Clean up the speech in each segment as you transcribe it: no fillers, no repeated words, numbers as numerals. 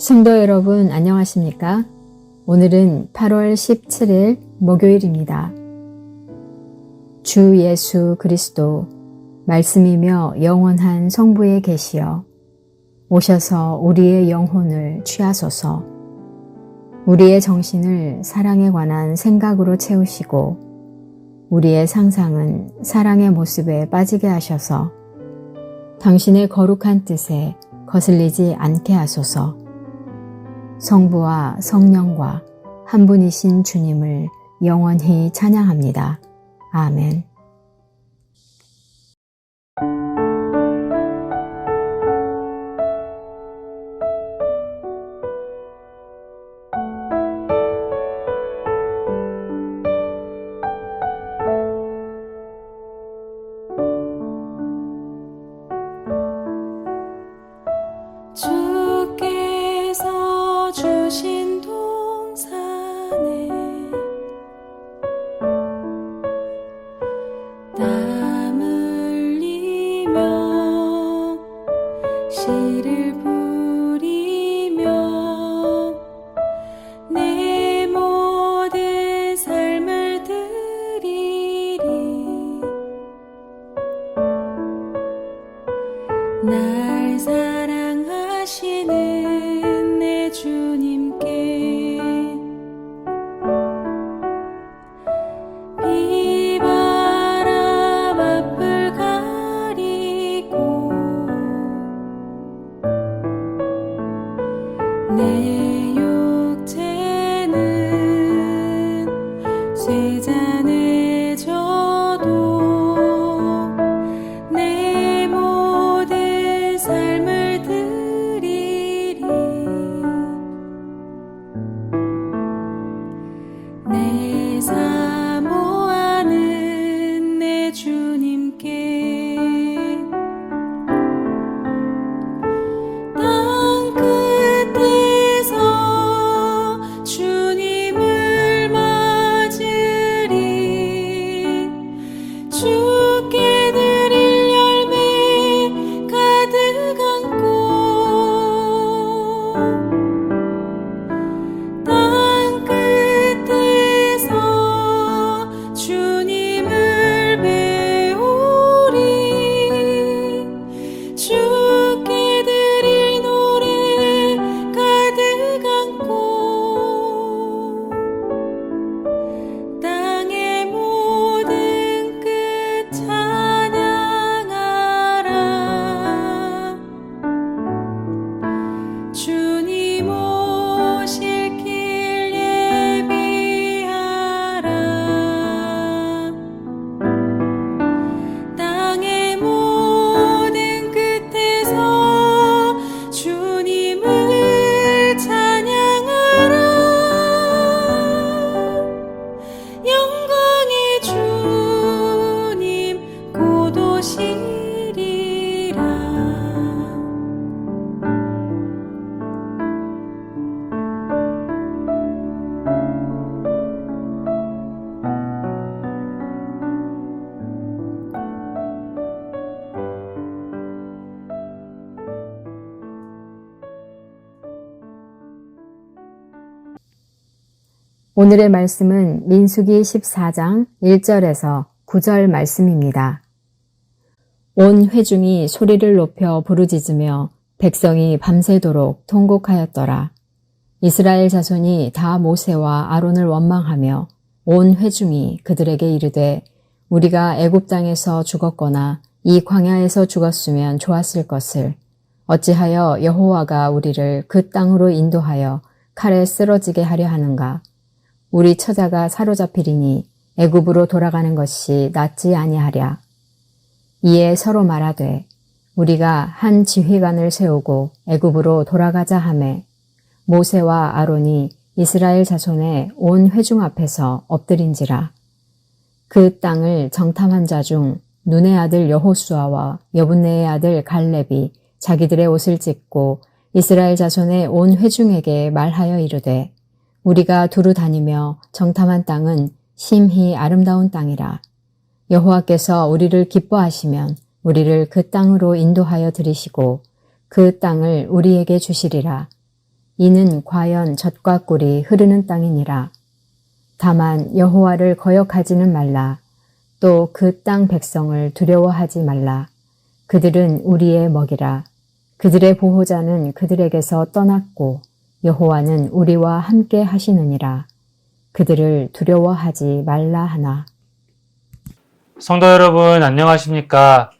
성도 여러분 안녕하십니까? 오늘은 8월 17일 목요일입니다. 주 예수 그리스도 말씀이며 영원한 성부에 계시어 오셔서 우리의 영혼을 취하소서. 우리의 정신을 사랑에 관한 생각으로 채우시고 우리의 상상은 사랑의 모습에 빠지게 하셔서 당신의 거룩한 뜻에 거슬리지 않게 하소서. 성부와 성령과 한 분이신 주님을 영원히 찬양합니다. 아멘. 주께서 주신 동산에 땀 흘리며 씨를 뿌리며 내 모든 삶을 드리리. 날 사랑하시는 내 주님께 비바람 앞을 가리고 내 육체는 쇠잔에 져도 내 모든 삶을 드리리. 내 사모하는 내 주님께 땅 끝에서 주님을 맞으리. 주께 드릴 열매 가득 안고 땅 끝에서 주님을 배우리. 주께 드릴 노래 가득 안고 땅의 모든 끝 찬양하라. 주님 오실 길 예비하라. 땅의 모든 끝에서 주님을 찬양하라. 영광의 주님 곧 오시리라. 오늘의 말씀은 민수기 14장 1절에서 9절 말씀입니다. 온 회중이 소리를 높여 부르짖으며 백성이 밤새도록 통곡하였더라. 이스라엘 자손이 다 모세와 아론을 원망하며 온 회중이 그들에게 이르되 우리가 애굽 땅에서 죽었거나 이 광야에서 죽었으면 좋았을 것을 어찌하여 여호와가 우리를 그 땅으로 인도하여 칼에 쓰러지게 하려 하는가. 우리 처자가 사로잡히리니 애굽으로 돌아가는 것이 낫지 아니하랴. 이에 서로 말하되 우리가 한 지휘관을 세우고 애굽으로 돌아가자 하매 모세와 아론이 이스라엘 자손의 온 회중 앞에서 엎드린지라. 그 땅을 정탐한 자 중 눈의 아들 여호수아와 여분네의 아들 갈렙이 자기들의 옷을 찢고 이스라엘 자손의 온 회중에게 말하여 이르되 우리가 두루 다니며 정탐한 땅은 심히 아름다운 땅이라. 여호와께서 우리를 기뻐하시면 우리를 그 땅으로 인도하여 들이시고 그 땅을 우리에게 주시리라. 이는 과연 젖과 꿀이 흐르는 땅이니라. 다만 여호와를 거역하지는 말라. 또 그 땅 백성을 두려워하지 말라. 그들은 우리의 먹이라. 그들의 보호자는 그들에게서 떠났고 여호와는 우리와 함께 하시느니라. 그들을 두려워하지 말라 하나. 성도 여러분 안녕하십니까?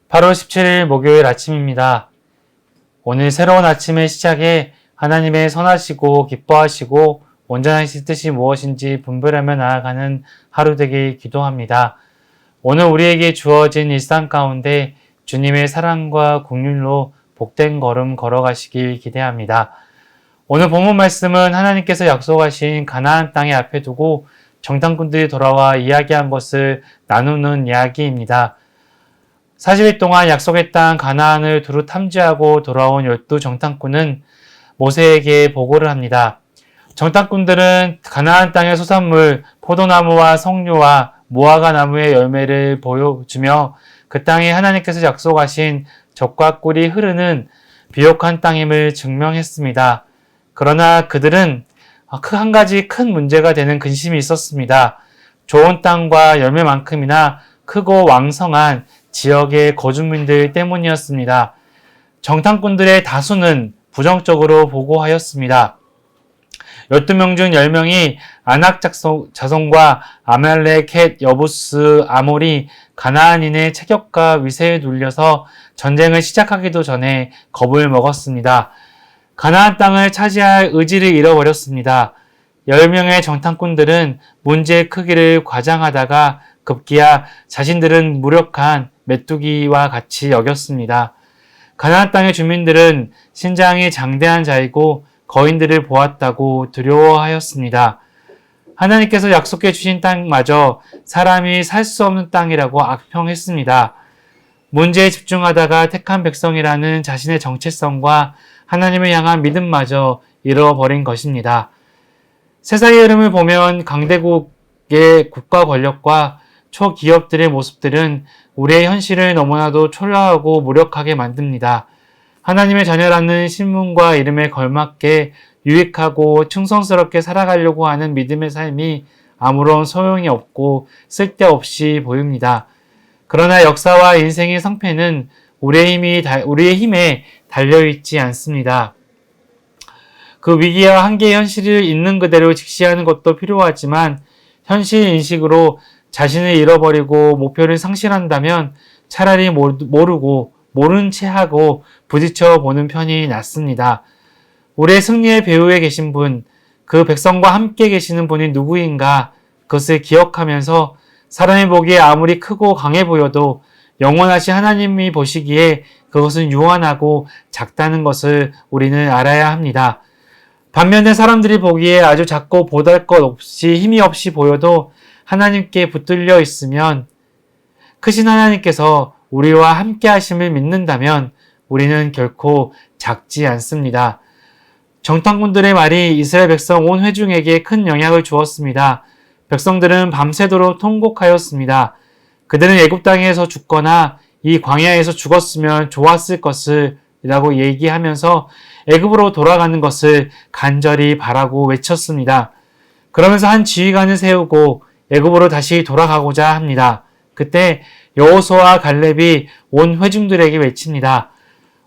8월 17일 목요일 아침입니다. 오늘 새로운 아침의 시작에 하나님의 선하시고 기뻐하시고 온전하신 뜻이 무엇인지 분별하며 나아가는 하루 되길 기도합니다. 오늘 우리에게 주어진 일상 가운데 주님의 사랑과 긍휼로 복된 걸음 걸어가시길 기대합니다. 오늘 본문 말씀은 하나님께서 약속하신 가나안 땅에 앞에 두고 정탐꾼들이 돌아와 이야기한 것을 나누는 이야기입니다. 40일 동안 약속의 땅 가나안을 두루 탐지하고 돌아온 12 정탐꾼은 모세에게 보고를 합니다. 정탐꾼들은 가나안 땅의 소산물, 포도나무와 석류와 무화과 나무의 열매를 보여주며 그 땅에 하나님께서 약속하신 젖과 꿀이 흐르는 비옥한 땅임을 증명했습니다. 그러나 그들은 한 가지 큰 문제가 되는 근심이 있었습니다. 좋은 땅과 열매만큼이나 크고 왕성한 지역의 거주민들 때문이었습니다. 정탐꾼들의 다수는 부정적으로 보고하였습니다. 12명 중 10명이 아낙 자손과 아말렉, 헷, 여부스, 아모리, 가나안인의 체격과 위세에 눌려서 전쟁을 시작하기도 전에 겁을 먹었습니다. 가나안 땅을 차지할 의지를 잃어버렸습니다. 10명의 정탐꾼들은 문제의 크기를 과장하다가 급기야 자신들은 무력한 메뚜기와 같이 여겼습니다. 가나안 땅의 주민들은 신장이 장대한 자이고 거인들을 보았다고 두려워하였습니다. 하나님께서 약속해 주신 땅마저 사람이 살 수 없는 땅이라고 악평했습니다. 문제에 집중하다가 택한 백성이라는 자신의 정체성과 하나님을 향한 믿음마저 잃어버린 것입니다. 세상의 흐름을 보면 강대국의 국가 권력과 초기업들의 모습들은 우리의 현실을 너무나도 초라하고 무력하게 만듭니다. 하나님의 자녀라는 신분과 이름에 걸맞게 유익하고 충성스럽게 살아가려고 하는 믿음의 삶이 아무런 소용이 없고 쓸데없이 보입니다. 그러나 역사와 인생의 성패는 우리의 힘에 달려있지 않습니다. 그 위기와 한계의 현실을 있는 그대로 직시하는 것도 필요하지만 현실 인식으로 자신을 잃어버리고 목표를 상실한다면 차라리 모르고 모른 채 하고 부딪혀 보는 편이 낫습니다. 우리의 승리의 배후에 계신 분, 그 백성과 함께 계시는 분이 누구인가 그것을 기억하면서 사람이 보기에 아무리 크고 강해 보여도 영원하신 하나님이 보시기에 그것은 유한하고 작다는 것을 우리는 알아야 합니다. 반면에 사람들이 보기에 아주 작고 보잘것없이 힘이 없이 보여도 하나님께 붙들려 있으면 크신 하나님께서 우리와 함께 하심을 믿는다면 우리는 결코 작지 않습니다. 정탐꾼들의 말이 이스라엘 백성 온 회중에게 큰 영향을 주었습니다. 백성들은 밤새도록 통곡하였습니다. 그들은 애굽 땅에서 죽거나 이 광야에서 죽었으면 좋았을 것을 라고 얘기하면서 애굽으로 돌아가는 것을 간절히 바라고 외쳤습니다. 그러면서 한 지휘관을 세우고 애굽으로 다시 돌아가고자 합니다. 그때 여호수아와 갈렙이 온 회중들에게 외칩니다.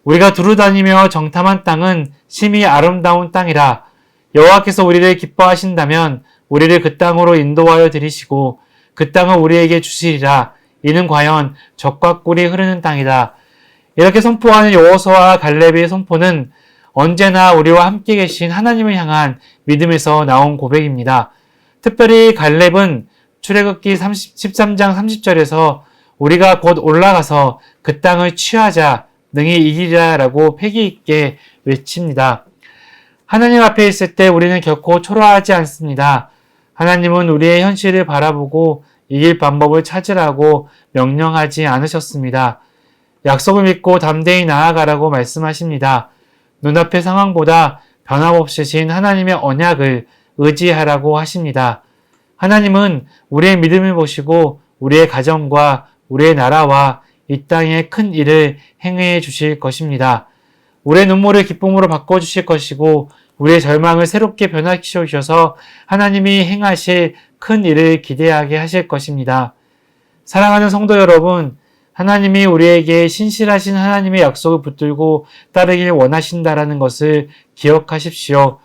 우리가 두루다니며 정탐한 땅은 심히 아름다운 땅이라. 여호와께서 우리를 기뻐하신다면 우리를 그 땅으로 인도하여 들이시고 그 땅을 우리에게 주시리라. 이는 과연 젖과 꿀이 흐르는 땅이다. 이렇게 선포하는 여호수아와 갈렙의 선포는 언제나 우리와 함께 계신 하나님을 향한 믿음에서 나온 고백입니다. 특별히 갈렙은 출애굽기 13장 30절에서 우리가 곧 올라가서 그 땅을 취하자 능히 이기리라 라고 패기 있게 외칩니다. 하나님 앞에 있을 때 우리는 결코 초라하지 않습니다. 하나님은 우리의 현실을 바라보고 이길 방법을 찾으라고 명령하지 않으셨습니다. 약속을 믿고 담대히 나아가라고 말씀하십니다. 눈앞의 상황보다 변함없으신 하나님의 언약을 의지하라고 하십니다. 하나님은 우리의 믿음을 보시고 우리의 가정과 우리의 나라와 이 땅의 큰 일을 행해 주실 것입니다. 우리의 눈물을 기쁨으로 바꿔주실 것이고 우리의 절망을 새롭게 변화시켜 주셔서 하나님이 행하실 큰 일을 기대하게 하실 것입니다. 사랑하는 성도 여러분, 하나님이 우리에게 신실하신 하나님의 약속을 붙들고 따르길 원하신다라는 것을 기억하십시오.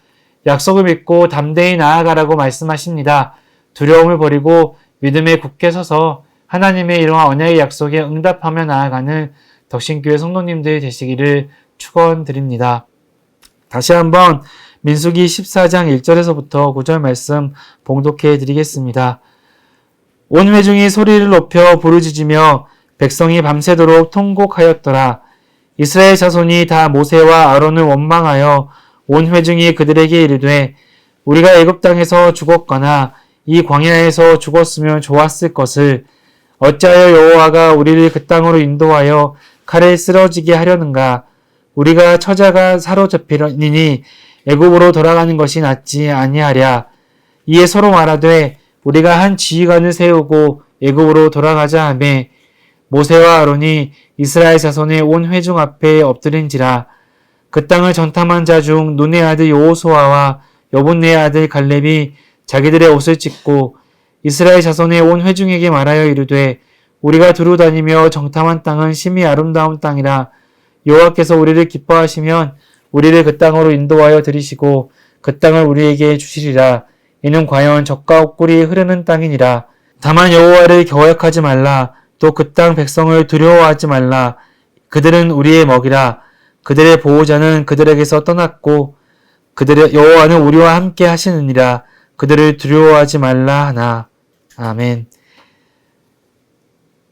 약속을 믿고 담대히 나아가라고 말씀하십니다. 두려움을 버리고 믿음에 굳게 서서 하나님의 이러한 언약의 약속에 응답하며 나아가는 덕신교회 성도님들 되시기를 축원드립니다. 다시 한번 민수기 14장 1절에서부터 9절 말씀 봉독해 드리겠습니다. 온 회중이 소리를 높여 부르짖으며 백성이 밤새도록 통곡하였더라. 이스라엘 자손이 다 모세와 아론을 원망하여 온 회중이 그들에게 이르되 우리가 애굽 땅에서 죽었거나 이 광야에서 죽었으면 좋았을 것을 어찌하여 여호와가 우리를 그 땅으로 인도하여 칼에 쓰러지게 하려는가? 우리가 처자가 사로잡히니 애굽으로 돌아가는 것이 낫지 아니하랴. 이에 서로 말하되 우리가 한 지휘관을 세우고 애굽으로 돌아가자 하매 모세와 아론이 이스라엘 자손의 온 회중 앞에 엎드린지라. 그 땅을 전탐한 자 중 눈의 아들 여호수아와 여분네의 아들 갈렙이 자기들의 옷을 찢고 이스라엘 자손의 온 회중에게 말하여 이르되 우리가 두루 다니며 정탐한 땅은 심히 아름다운 땅이라. 여호와께서 우리를 기뻐하시면 우리를 그 땅으로 인도하여 들이시고 그 땅을 우리에게 주시리라. 이는 과연 젖과 꿀이 흐르는 땅이니라. 다만 여호와를 거역하지 말라. 또 그 땅 백성을 두려워하지 말라. 그들은 우리의 먹이라. 그들의 보호자는 그들에게서 떠났고 그들의 여호와는 우리와 함께 하시느니라. 그들을 두려워하지 말라 하나. 아멘.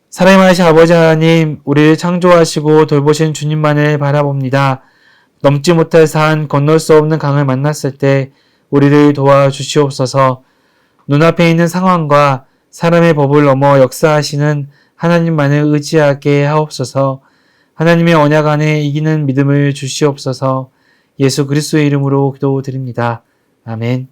사랑하신 아버지 하나님, 우리를 창조하시고 돌보신 주님만을 바라봅니다. 넘지 못할 산, 건널 수 없는 강을 만났을 때 우리를 도와주시옵소서. 눈앞에 있는 상황과 사람의 법을 넘어 역사하시는 하나님만을 의지하게 하옵소서. 하나님의 언약 안에 이기는 믿음을 주시옵소서. 예수 그리스도의 이름으로 기도드립니다. 아멘.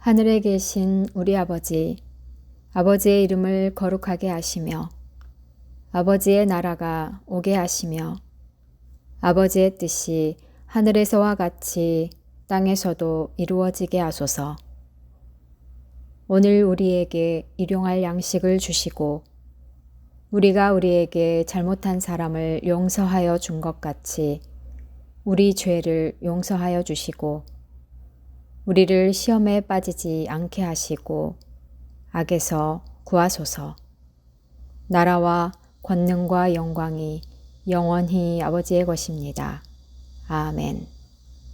하늘에 계신 우리 아버지, 아버지의 이름을 거룩하게 하시며 아버지의 나라가 오게 하시며 아버지의 뜻이 하늘에서와 같이 땅에서도 이루어지게 하소서. 오늘 우리에게 일용할 양식을 주시고 우리가 우리에게 잘못한 사람을 용서하여 준 것 같이 우리 죄를 용서하여 주시고 우리를 시험에 빠지지 않게 하시고 악에서 구하소서. 나라와 권능과 영광이 영원히 아버지의 것입니다. 아멘.